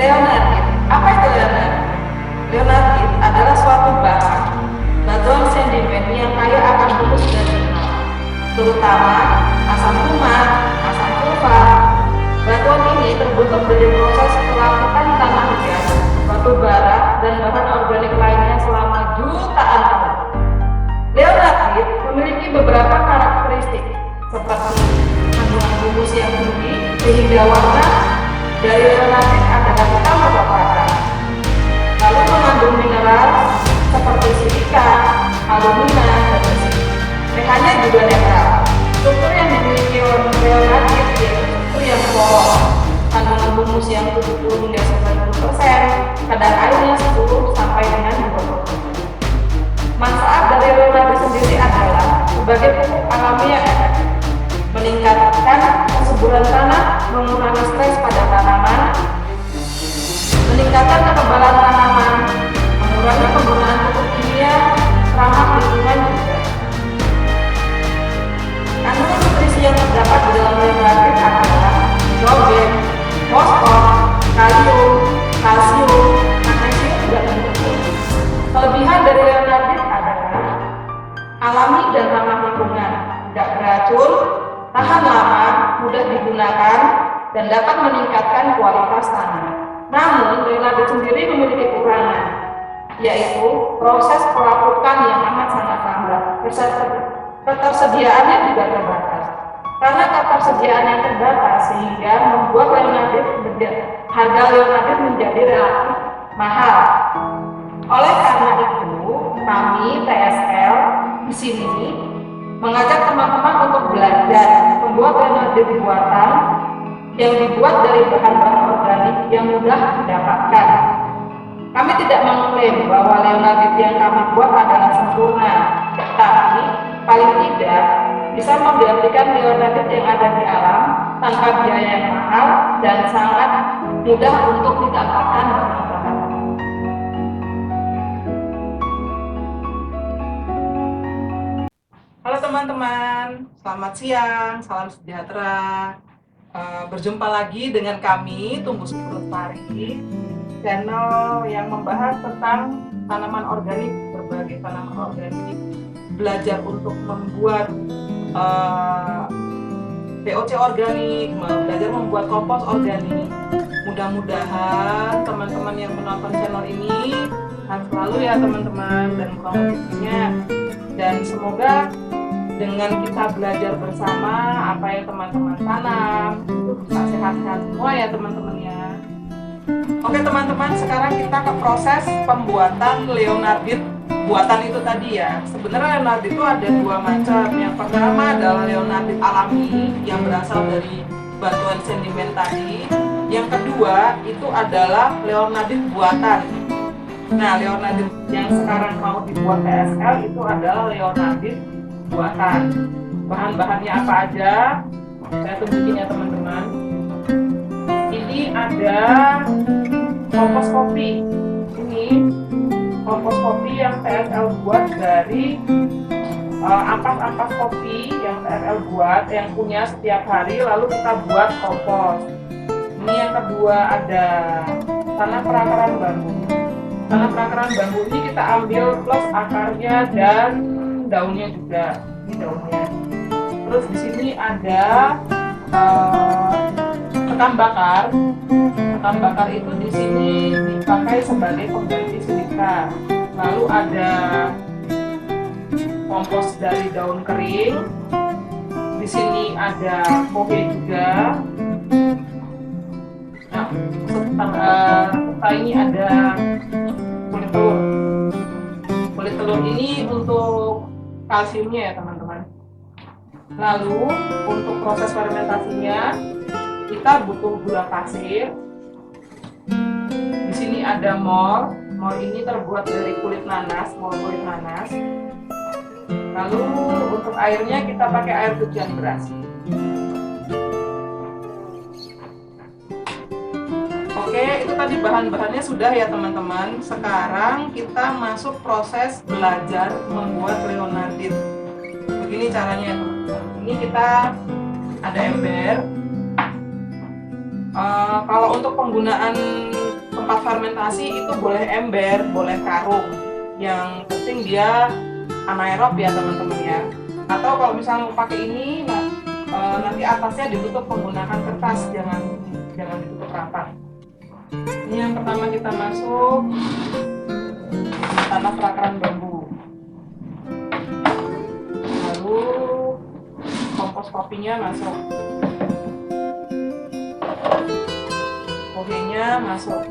Leonardit. Apa itu leonardit? Leonardit adalah suatu bahan batuan sedimen yang kaya akan humus dan mineral, terutama asam kumat, asam sulfat. Batuan ini terbentuk dari proses pelapukan tanah liat, batu bara, dan bahan organik lainnya selama jutaan tahun. Leonardit memiliki beberapa karakteristik seperti kandungan humus yang tinggi sehingga warna dari leonardit adalah hitam kepapatan. Lalu mengandung mineral seperti silika, alumina, dan besi. pH-nya juga netral. Struktur yang dimiliki leonardit yaitu struktur yang polos, kandungan humus yang 70 hingga 90%, kadar airnya 10 sampai dengan 20%. Manfaat dari leonardit sendiri adalah sebagai pupuk alami yang efektif, meningkatkan kesuburan tanah, mengurangi stres pada tanaman, meningkatkan kekebalan tanaman, mengurangi penggunaan pupuk kimia, ramah lingkungan juga. Kandungan nutrisi yang terdapat di dalam leonardit adalah nitrogen, fosfor, kalium, kalsium, magnesium, dan potassium. Kelebihan dari leonardit adalah alami dan ramah lingkungan, tidak beracun, tahan lama, mudah digunakan, dan dapat meningkatkan kualitas tanah. Namun, leonardit sendiri memiliki kekurangan, yaitu proses pelapukan yang amat sangat lambat. Ketersediaannya juga terbatas. Karena ketersediaan yang terbatas sehingga membuat harga leonardit menjadi relatif mahal. Oleh karena itu, kami TSL di sini mengajak teman-teman untuk belajar membuat leonardit buatan yang dibuat dari bahan-bahan organik yang mudah didapatkan. Kami tidak mengklaim bahwa leonardit yang kami buat adalah sempurna, tapi paling tidak bisa menggantikan leonardit yang ada di alam tanpa biaya yang mahal dan sangat mudah untuk didapatkan bahan-bahan. Halo teman-teman, selamat siang, salam sejahtera. Berjumpa lagi dengan kami Tumbuh Subur Lestari, channel yang membahas tentang tanaman organik, berbagai tanaman organik, belajar untuk membuat POC organik, belajar membuat kompos organik. Mudah-mudahan teman-teman yang menonton channel ini sehat selalu ya teman-teman, dan kurang rezekinya, dan semoga dengan kita belajar bersama apa yang teman-teman tanam itu bisa sehat-sehat semua ya teman-teman ya. Oke teman-teman, sekarang kita ke proses pembuatan leonardit buatan itu tadi ya. Sebenarnya leonardit itu ada dua macam. Yang pertama adalah leonardit alami yang berasal dari batuan sedimen tadi. Yang kedua itu adalah leonardit buatan. Nah, leonardit yang sekarang mau dibuat TSL itu adalah leonardit buatan. Bahan-bahannya apa aja? Saya tunjukin ya teman-teman. Ini ada kompos kopi. Ini kompos kopi yang TSL buat dari ampas-ampas kopi yang TSL buat, yang punya setiap hari, lalu kita buat kompos. Ini yang kedua ada tanah perakaran bambu. Tanah perakaran bambu ini kita ambil plus akarnya dan daunnya juga. Ini daunnya. Terus di sini ada ketan bakar. Ketan bakar itu di sini dipakai sebagai pengganti silika. Lalu ada kompos dari daun kering. Di sini ada kopi juga. Nah, serta ini ada kulit telur. Kulit telur ini untuk kalsiumnya ya teman-teman. Lalu untuk proses fermentasinya kita butuh gula pasir. Di sini ada mol. Mol ini terbuat dari kulit nanas, mol kulit nanas. Lalu untuk airnya kita pakai air cucian beras. Oke, itu tadi bahan-bahannya sudah ya teman-teman. Sekarang kita masuk proses belajar membuat leonardit. Begini caranya ya teman-teman. Ini kita ada ember. Kalau untuk penggunaan tempat fermentasi itu boleh ember, boleh karung. Yang penting dia anaerob ya teman-teman ya. Atau kalau misalnya mau pakai ini, nanti atasnya ditutup menggunakan kertas, jangan ditutup rapat. Ini yang pertama kita masuk tanah perakaran bambu. Lalu kompos kopinya masuk. Kohenya masuk.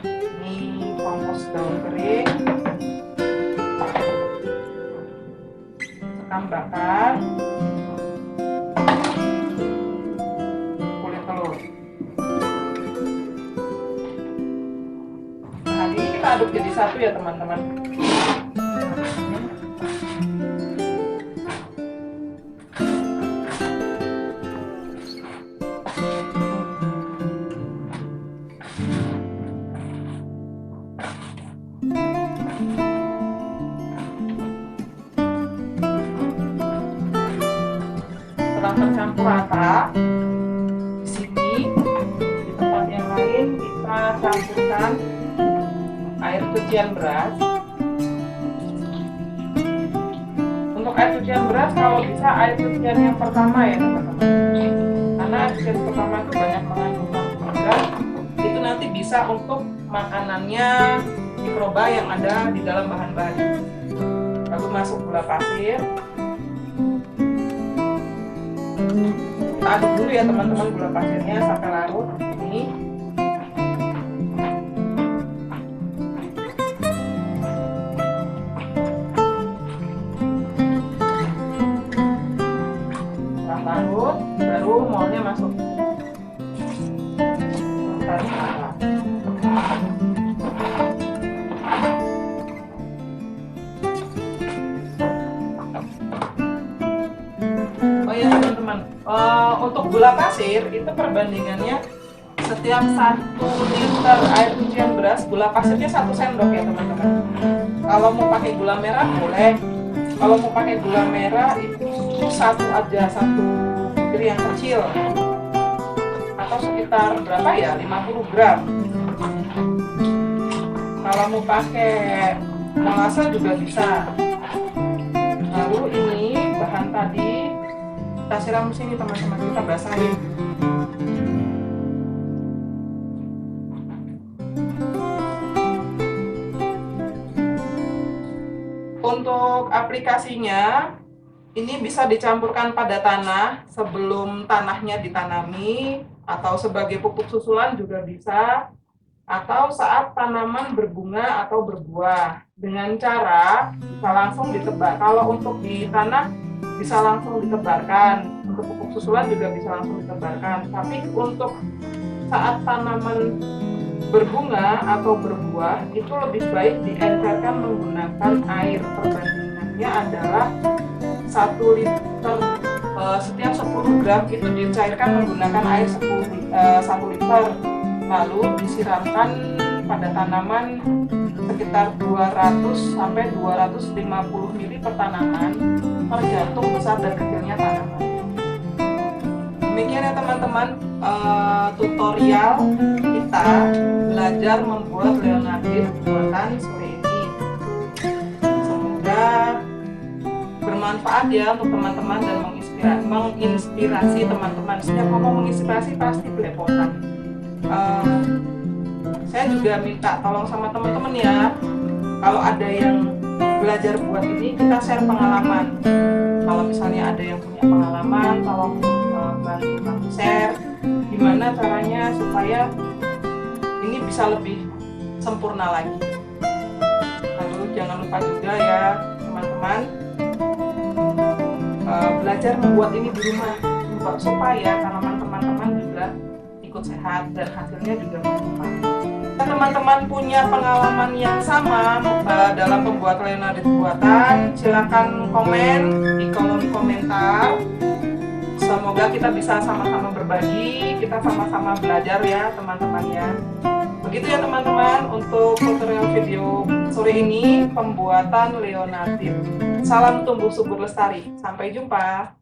Ini kompos daun kering. Sekam bakar. Kulit telur. Nah, ini kita aduk jadi satu ya teman-teman. Setelah tercampur rata, di sini di tempat yang lain kita campurkan air cucian beras. Untuk air cucian beras kalau bisa air cucian yang pertama ya teman-teman, karena air cucian pertama itu banyak mengandung karbon, itu nanti bisa untuk makanannya mikroba yang ada di dalam bahan-bahan ini. Lalu masuk gula pasir. Kita aduk dulu ya teman-teman gula pasirnya sampai larut ini. Setelah larut, baru molnya masuk. Oh ya teman-teman, untuk gula pasir itu perbandingannya setiap 1 liter air cucian beras, gula pasirnya 1 sendok ya teman-teman. Kalau mau pakai gula merah boleh. Kalau mau pakai gula merah itu satu aja, 1 butir yang kecil, atau sekitar berapa ya, 50 gram. Kalau mau pakai melasa juga bisa. Lalu ini bahan tadi kita siram sini teman-teman, kita basahin. Untuk aplikasinya ini bisa dicampurkan pada tanah sebelum tanahnya ditanami, atau sebagai pupuk susulan juga bisa, atau saat tanaman berbunga atau berbuah dengan cara bisa langsung ditebar. Kalau untuk di tanah bisa langsung ditebarkan, untuk pupuk susulan juga bisa langsung ditebarkan. Tapi untuk saat tanaman berbunga atau berbuah itu lebih baik diencerkan menggunakan air. Perbandingannya adalah 1 liter setiap 10 gram itu dicairkan menggunakan air 1 liter, lalu disiramkan pada tanaman sekitar 200 sampai 250 ml per tanaman, tergantung besar dan kecilnya tanaman. Demikian ya teman-teman, tutorial kita belajar membuat Leonardit buatan sore ini. Semoga bermanfaat ya untuk teman-teman dan menginspirasi teman-teman. Setiap ngomong menginspirasi pasti belepotan. Saya juga minta tolong sama teman-teman ya, kalau ada yang belajar buat ini, kita share pengalaman. Kalau misalnya ada yang punya pengalaman, tolong bantu share gimana caranya supaya ini bisa lebih sempurna lagi. Lalu jangan lupa juga ya teman-teman, belajar membuat ini di rumah supaya tanaman teman-teman juga ikut sehat dan hasilnya juga bermanfaat. Teman-teman punya pengalaman yang sama dalam membuat Leonardit buatan, silakan komen di kolom komentar. Semoga kita bisa sama-sama berbagi, kita sama-sama belajar ya teman-teman ya. Begitu ya teman-teman untuk tutorial video sore ini pembuatan Leonardit. Salam tumbuh subur lestari. Sampai jumpa.